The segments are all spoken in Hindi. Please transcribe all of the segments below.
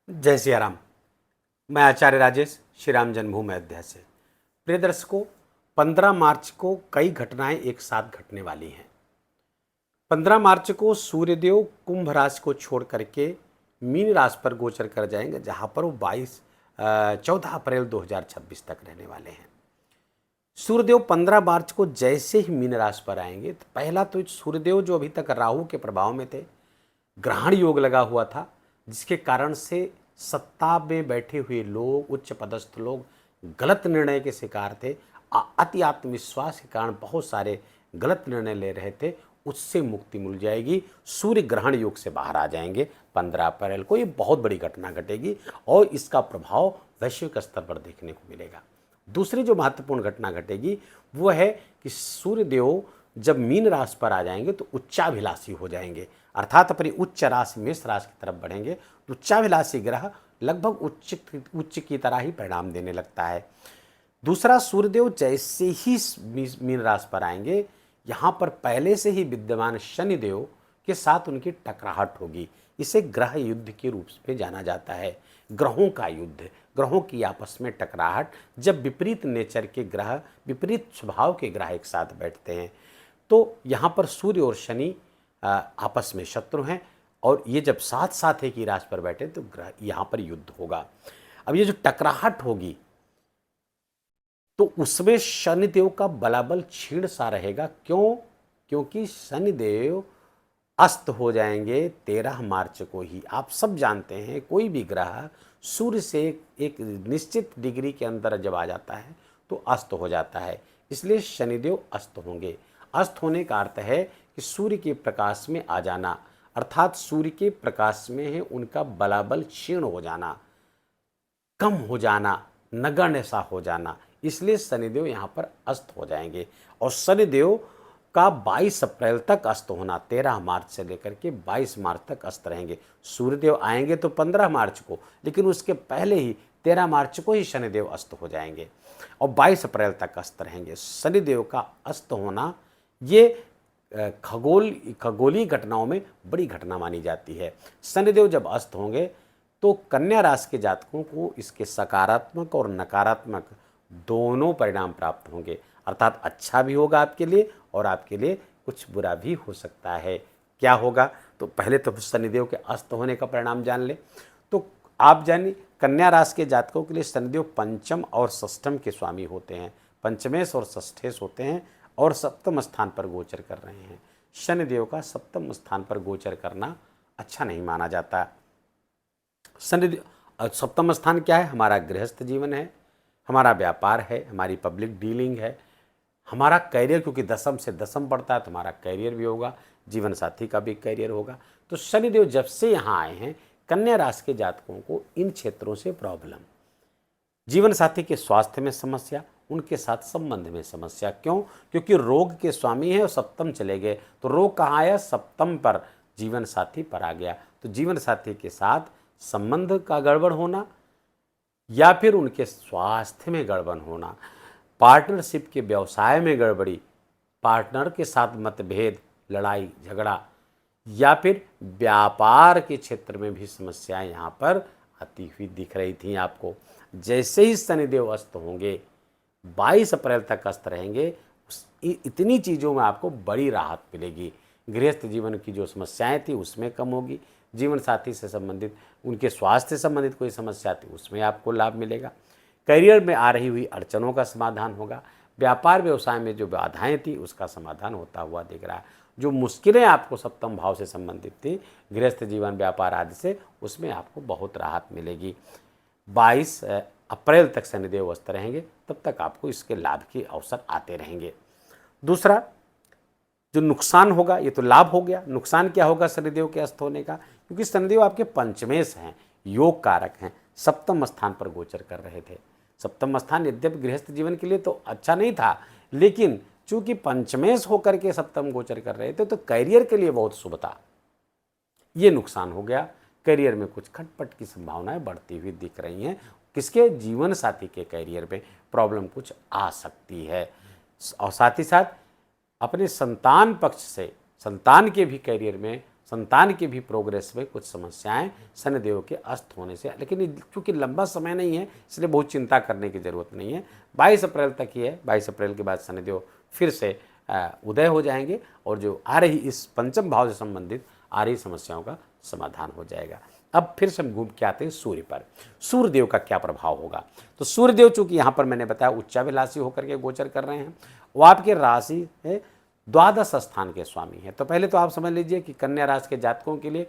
जय सिया राम। मैं आचार्य राजेश श्री राम जन्मभूमि अयोध्या से। प्रिय दर्शकों, 15 मार्च को कई घटनाएं एक साथ घटने वाली हैं। 15 मार्च को सूर्यदेव कुंभ राशि को छोड़ करके मीन राशि पर गोचर कर जाएंगे, जहां पर वो 14 अप्रैल 2026 तक रहने वाले हैं। सूर्यदेव 15 मार्च को जैसे ही मीन राशि पर आएंगे तो पहला तो सूर्यदेव जो अभी तक राहु के प्रभाव में थे, ग्रहण योग लगा हुआ था, जिसके कारण से सत्ता में बैठे हुए लोग, उच्च पदस्थ लोग गलत निर्णय के शिकार थे। अति आत्मविश्वास के कारण बहुत सारे गलत निर्णय ले रहे थे, उससे मुक्ति मिल जाएगी। सूर्य ग्रहण योग से बाहर आ जाएंगे 15 अप्रैल को। ये बहुत बड़ी घटना घटेगी और इसका प्रभाव वैश्विक स्तर पर देखने को मिलेगा। दूसरी जो महत्वपूर्ण घटना घटेगी वो है कि सूर्यदेव जब मीन राशि पर आ जाएंगे तो उच्चाभिलाषी हो जाएंगे, अर्थात अपनी उच्च राशि मेष राशि की तरफ बढ़ेंगे। तो उच्चाभिलाषी ग्रह लगभग उच्च की तरह ही परिणाम देने लगता है। दूसरा, सूर्यदेव जैसे ही मीन राशि पर आएंगे, यहाँ पर पहले से ही विद्यमान शनिदेव के साथ उनकी टकराहट होगी। इसे ग्रह युद्ध के रूप में जाना जाता है। ग्रहों का युद्ध, ग्रहों की आपस में टकराहट। जब विपरीत नेचर के ग्रह, विपरीत स्वभाव के ग्रह एक साथ बैठते हैं तो यहाँ पर सूर्य और शनि आपस में शत्रु हैं, और ये जब साथ साथ एक ही राशि पर बैठे तो ग्रह यहाँ पर युद्ध होगा। अब ये जो टकराहट होगी तो उसमें शनिदेव का बलाबल क्षीण सा रहेगा। क्यों? क्योंकि शनिदेव अस्त हो जाएंगे 13 मार्च को ही। आप सब जानते हैं कोई भी ग्रह सूर्य से एक निश्चित डिग्री के अंदर जब आ जाता है तो अस्त हो जाता है, इसलिए शनिदेव अस्त होंगे। अस्त होने का अर्थ है कि सूर्य के प्रकाश में आ जाना, अर्थात सूर्य के प्रकाश में है उनका बलाबल क्षीण हो जाना, कम हो जाना, नगण्य सा हो जाना, इसलिए शनिदेव यहाँ पर अस्त हो जाएंगे। और शनिदेव का 22 अप्रैल तक अस्त होना, 13 मार्च से लेकर के 22 मार्च तक अस्त रहेंगे। सूर्यदेव आएंगे तो 15 मार्च को, लेकिन उसके पहले ही 13 मार्च को ही शनिदेव अस्त हो जाएंगे और 22 अप्रैल तक अस्त रहेंगे। शनिदेव का अस्त होना ये खगोलीय घटनाओं में बड़ी घटना मानी जाती है। शनिदेव जब अस्त होंगे तो कन्या राशि के जातकों को इसके सकारात्मक और नकारात्मक दोनों परिणाम प्राप्त होंगे, अर्थात अच्छा भी होगा आपके लिए और आपके लिए कुछ बुरा भी हो सकता है। क्या होगा? तो पहले तो शनिदेव के अस्त होने का परिणाम जान ले। तो आप जानिए, कन्या राशि के जातकों के लिए शनिदेव पंचम और षष्ठम के स्वामी होते हैं, पंचमेश और षष्ठेश होते हैं और सप्तम स्थान पर गोचर कर रहे हैं। शनिदेव का सप्तम स्थान पर गोचर करना अच्छा नहीं माना जाता। शनिदेव सप्तम स्थान क्या है? हमारा गृहस्थ जीवन है, हमारा व्यापार है, हमारी पब्लिक डीलिंग है, हमारा करियर, क्योंकि दसम से दसम पड़ता है तो हमारा करियर भी होगा, जीवन साथी का भी करियर होगा। तो शनिदेव जब से यहाँ आए हैं, कन्या राशि के जातकों को इन क्षेत्रों से प्रॉब्लम, जीवन साथी के स्वास्थ्य में समस्या, उनके साथ संबंध में समस्या। क्यों? क्योंकि रोग के स्वामी है और सप्तम चले गए, तो रोग कहाँ आया? सप्तम पर, जीवन साथी पर आ गया। तो जीवन साथी के साथ संबंध का गड़बड़ होना या फिर उनके स्वास्थ्य में गड़बड़ होना, पार्टनरशिप के व्यवसाय में गड़बड़ी, पार्टनर के साथ मतभेद, लड़ाई झगड़ा, या फिर व्यापार के क्षेत्र में भी समस्याएं यहाँ पर आती हुई दिख रही थी आपको। जैसे ही शनिदेव अस्त होंगे, 22 अप्रैल तक अस्त रहेंगे, इतनी चीज़ों में आपको बड़ी राहत मिलेगी। गृहस्थ जीवन की जो समस्याएं थी उसमें कम होगी, जीवन साथी से संबंधित, उनके स्वास्थ्य से संबंधित कोई समस्या थी उसमें आपको लाभ मिलेगा, करियर में आ रही हुई अड़चनों का समाधान होगा, व्यापार व्यवसाय में जो बाधाएं थी उसका समाधान होता हुआ दिख रहा है। जो मुश्किलें आपको सप्तम भाव से संबंधित थी, गृहस्थ जीवन, व्यापार आदि से, उसमें आपको बहुत राहत मिलेगी। 22 अप्रैल तक शनिदेव अस्त रहेंगे, तब तक आपको इसके लाभ के अवसर आते रहेंगे। दूसरा जो नुकसान होगा, ये तो लाभ हो गया, नुकसान क्या होगा शनिदेव के अस्त होने का? क्योंकि शनिदेव आपके पंचमेश हैं, योग कारक हैं, सप्तम स्थान पर गोचर कर रहे थे। सप्तम स्थान यद्यपि गृहस्थ जीवन के लिए तो अच्छा नहीं था, लेकिन चूंकि पंचमेश होकर के सप्तम गोचर कर रहे थे तो करियर के लिए बहुत शुभ था। ये नुकसान हो गया, करियर में कुछ खटपट की संभावनाएं बढ़ती हुई दिख रही हैं। किसके? जीवन साथी के करियर में प्रॉब्लम कुछ आ सकती है। और साथ ही साथ अपने संतान पक्ष से, संतान के भी करियर में संतान की भी प्रोग्रेस में कुछ समस्याएं शनिदेव के अस्त होने से, लेकिन चूंकि लंबा समय नहीं है इसलिए बहुत चिंता करने की ज़रूरत नहीं है। 22 अप्रैल तक ही है, 22 अप्रैल के बाद शनिदेव फिर से उदय हो जाएंगे और जो आ रही इस पंचम भाव से संबंधित आ रही समस्याओं का समाधान हो जाएगा। अब फिर से हम घूम के आते हैं सूर्य पर। सूर्यदेव का क्या प्रभाव होगा? तो सूर्यदेव चूंकि यहाँ पर मैंने बताया उच्चाभिलाषी होकर के गोचर कर रहे हैं, वो आपके राशि है द्वादश स्थान के स्वामी हैं। तो पहले तो आप समझ लीजिए कि कन्या राशि के जातकों के लिए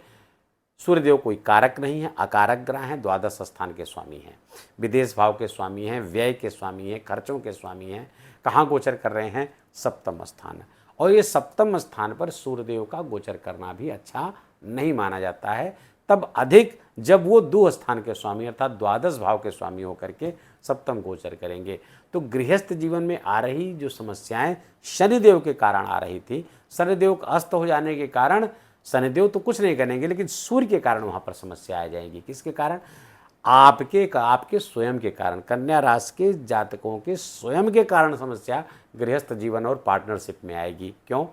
सूर्यदेव कोई कारक नहीं है, अकारक ग्रह हैं, द्वादश स्थान के स्वामी हैं, विदेश भाव के स्वामी हैं, व्यय के स्वामी हैं, खर्चों के स्वामी हैं। कहाँ गोचर कर रहे हैं? सप्तम स्थान। और ये सप्तम स्थान पर सूर्यदेव का गोचर करना भी अच्छा नहीं माना जाता है, तब अधिक जब वो दो स्थान के स्वामी अर्थात द्वादश भाव के स्वामी होकर के सप्तम गोचर करेंगे। तो गृहस्थ जीवन में आ रही जो समस्याएं शनिदेव के कारण आ रही थी, शनिदेव का अस्त हो जाने के कारण शनिदेव तो कुछ नहीं करेंगे, लेकिन सूर्य के कारण वहाँ पर समस्या आ जाएगी। किसके कारण? आपके स्वयं के कारण, कन्या राशि के जातकों के स्वयं के कारण समस्या गृहस्थ जीवन और पार्टनरशिप में आएगी। क्यों?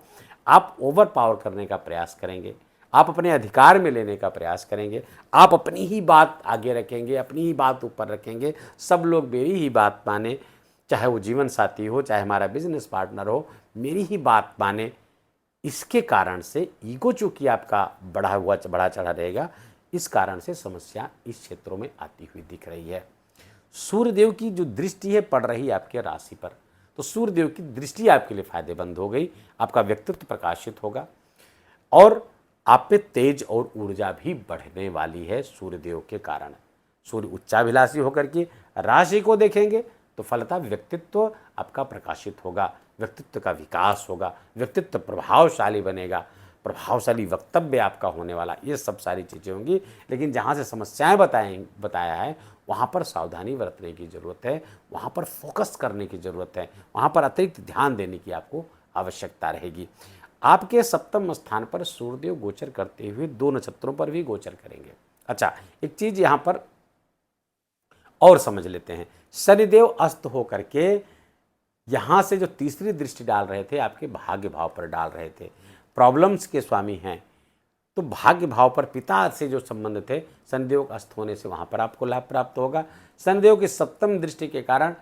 आप ओवर पावर करने का प्रयास करेंगे, आप अपने अधिकार में लेने का प्रयास करेंगे, आप अपनी ही बात आगे रखेंगे, अपनी ही बात ऊपर रखेंगे, सब लोग मेरी ही बात माने, चाहे वो जीवन साथी हो, चाहे हमारा बिजनेस पार्टनर हो, मेरी ही बात माने। इसके कारण से ईगो चूंकि आपका बढ़ा चढ़ा रहेगा, इस कारण से समस्या इस क्षेत्रों में आती हुई दिख रही है। सूर्यदेव की जो दृष्टि है पड़ रही है आपके राशि पर, तो सूर्यदेव की दृष्टि आपके लिए फायदेमंद हो गई, आपका व्यक्तित्व प्रकाशित होगा और आप पे तेज और ऊर्जा भी बढ़ने वाली है सूर्यदेव के कारण। सूर्य उच्चाभिलाषी होकर के राशि को देखेंगे तो फलतः व्यक्तित्व आपका प्रकाशित होगा, व्यक्तित्व का विकास होगा, व्यक्तित्व प्रभावशाली बनेगा, प्रभावशाली वक्तव्य आपका होने वाला, ये सब सारी चीज़ें होंगी। लेकिन जहाँ से समस्याएं बताया है वहाँ पर सावधानी बरतने की ज़रूरत है, वहाँ पर फोकस करने की ज़रूरत है, वहाँ पर अतिरिक्त ध्यान देने की आपको आवश्यकता रहेगी। आपके सप्तम स्थान पर सूर्यदेव गोचर करते हुए दो नक्षत्रों पर भी गोचर करेंगे। अच्छा, एक चीज़ यहाँ पर और समझ लेते हैं, शनिदेव अस्त होकर के यहाँ से जो तीसरी दृष्टि डाल रहे थे आपके भाग्य भाव पर डाल रहे थे, प्रॉब्लम्स के स्वामी हैं, तो भाग्य भाव पर पिता से जो संबंध थे शनिदेव का अस्त होने से वहाँ पर आपको लाभ प्राप्त होगा। शनिदेव की सप्तम दृष्टि के कारण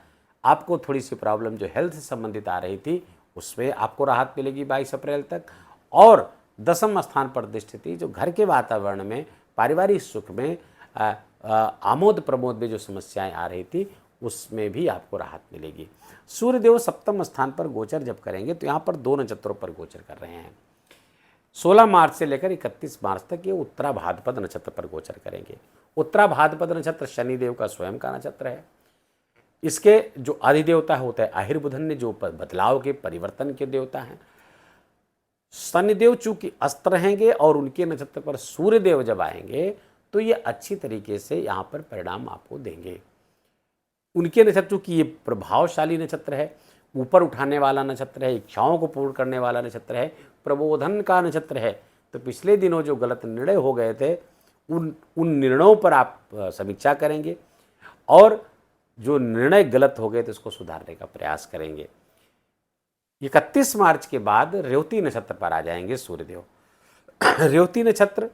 आपको थोड़ी सी प्रॉब्लम जो हेल्थ से संबंधित आ रही थी उसमें आपको राहत मिलेगी 22 अप्रैल तक। और दसम स्थान पर दृष्टि थी जो घर के वातावरण में पारिवारिक सुख में आमोद प्रमोद में जो समस्याएं आ रही थी उसमें भी आपको राहत मिलेगी। सूर्यदेव सप्तम स्थान पर गोचर जब करेंगे तो यहाँ पर दो नक्षत्रों पर गोचर कर रहे हैं। 16 मार्च से लेकर 31 मार्च तक ये उत्तरा भाद्रपद नक्षत्र पर गोचर करेंगे। उत्तरा भाद्रपद नक्षत्र शनिदेव का स्वयं का नक्षत्र है। इसके जो अधिदेवता होता है आहिर्बुधन ने, जो बदलाव के परिवर्तन के देवता हैं। शनिदेव चूंकि अस्त रहेंगे और उनके नक्षत्र पर सूर्यदेव जब आएंगे तो ये अच्छी तरीके से यहाँ पर परिणाम आपको देंगे। उनके नक्षत्र चूंकि ये प्रभावशाली नक्षत्र है, ऊपर उठाने वाला नक्षत्र है, इच्छाओं को पूर्ण करने वाला नक्षत्र है, प्रबोधन का नक्षत्र है, तो पिछले दिनों जो गलत निर्णय हो गए थे उन निर्णयों पर आप समीक्षा करेंगे और जो निर्णय गलत हो गए तो उसको सुधारने का प्रयास करेंगे। 31 मार्च के बाद रेवती नक्षत्र पर आ जाएंगे सूर्यदेव। रेवती नक्षत्र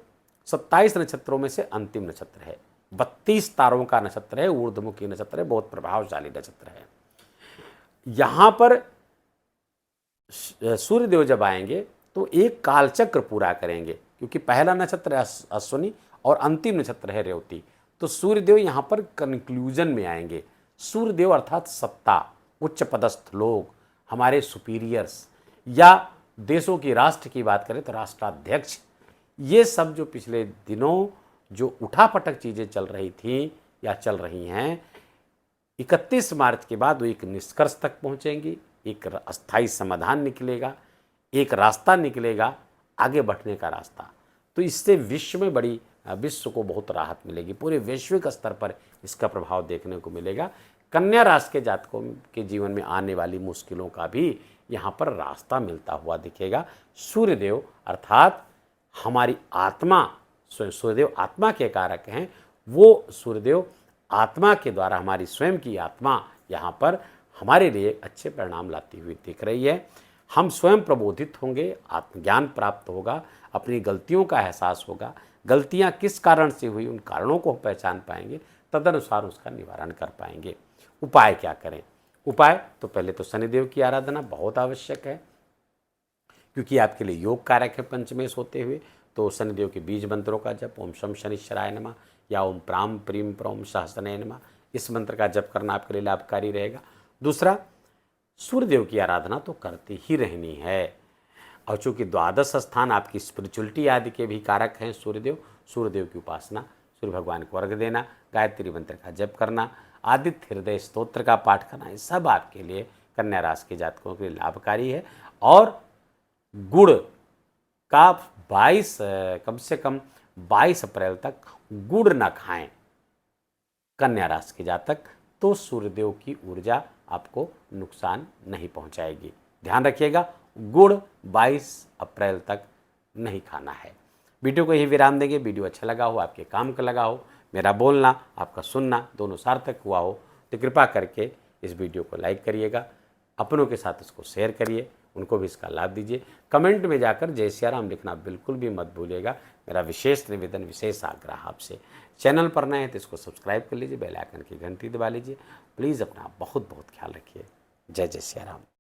27 नक्षत्रों में से अंतिम नक्षत्र है, 32 तारों का नक्षत्र है, ऊर्ध्वमुखी नक्षत्र है, बहुत प्रभावशाली नक्षत्र है। यहाँ पर सूर्यदेव जब आएंगे तो एक कालचक्र पूरा करेंगे, क्योंकि पहला नक्षत्र है अश्विनी और अंतिम नक्षत्र है रेवती। तो सूर्यदेव यहाँ पर कंक्लूजन में आएंगे। सूर्यदेव अर्थात सत्ता, उच्च पदस्थ लोग, हमारे सुपीरियर्स, या देशों की राष्ट्र की बात करें तो राष्ट्राध्यक्ष, ये सब जो पिछले दिनों जो उठापटक चीज़ें चल रही थी या चल रही हैं, 31 मार्च के बाद वो एक निष्कर्ष तक पहुँचेंगी, एक अस्थायी समाधान निकलेगा, एक रास्ता निकलेगा आगे बढ़ने का रास्ता। तो इससे विश्व को बहुत राहत मिलेगी, पूरे वैश्विक स्तर पर इसका प्रभाव देखने को मिलेगा। कन्या राशि के जातकों के जीवन में आने वाली मुश्किलों का भी यहाँ पर रास्ता मिलता हुआ दिखेगा। सूर्यदेव अर्थात हमारी आत्मा, सूर्यदेव आत्मा के कारक हैं, वो सूर्यदेव आत्मा के द्वारा हमारी स्वयं की आत्मा यहाँ पर हमारे लिए अच्छे परिणाम लाती हुई दिख रही है। हम स्वयं प्रबोधित होंगे, आत्मज्ञान प्राप्त होगा, अपनी गलतियों का एहसास होगा, गलतियां किस कारण से हुई उन कारणों को पहचान पाएंगे, तदनुसार उसका निवारण कर पाएंगे। उपाय क्या करें? उपाय तो पहले तो शनिदेव की आराधना बहुत आवश्यक है, क्योंकि आपके लिए योग कारक है पंचमेश होते हुए। तो शनिदेव के बीज मंत्रों का जप, ओम शम शनिश्चराय नमः या ओम प्राम प्रीम प्रोम सहस्रनाय नमः, इस मंत्र का जप करना आपके लिए लाभकारी रहेगा। दूसरा, सूर्यदेव की आराधना तो करती ही रहनी है, और चूंकि द्वादश स्थान आपकी स्पिरिचुअलिटी आदि के भी कारक हैं सूर्यदेव, सूर्यदेव की उपासना, सूर्य भगवान को अर्घ्य देना, गायत्री मंत्र का जप करना, आदित्य हृदय स्तोत्र का पाठ करना, ये सब आपके लिए कन्या राशि के जातकों के लिए लाभकारी है। और गुड़ का 22 कम से कम 22 अप्रैल तक गुड़ न खाएं कन्या राशि के जातक, तो सूर्यदेव की ऊर्जा आपको नुकसान नहीं पहुंचाएगी। ध्यान रखिएगा, गुड़ 22 अप्रैल तक नहीं खाना है। वीडियो को यही विराम देंगे। वीडियो अच्छा लगा हो, आपके काम का लगा हो, मेरा बोलना आपका सुनना दोनों सार्थक हुआ हो, तो कृपा करके इस वीडियो को लाइक करिएगा, अपनों के साथ इसको शेयर करिए, उनको भी इसका लाभ दीजिए। कमेंट में जाकर जय सिया राम लिखना बिल्कुल भी मत भूलिएगा, मेरा विशेष निवेदन, विशेष आग्रह आपसे। चैनल पर नए हैं तो इसको सब्सक्राइब कर लीजिए, बेल आइकन की घंटी दबा लीजिए। प्लीज़ अपना बहुत बहुत ख्याल रखिए। जय जय सिया राम।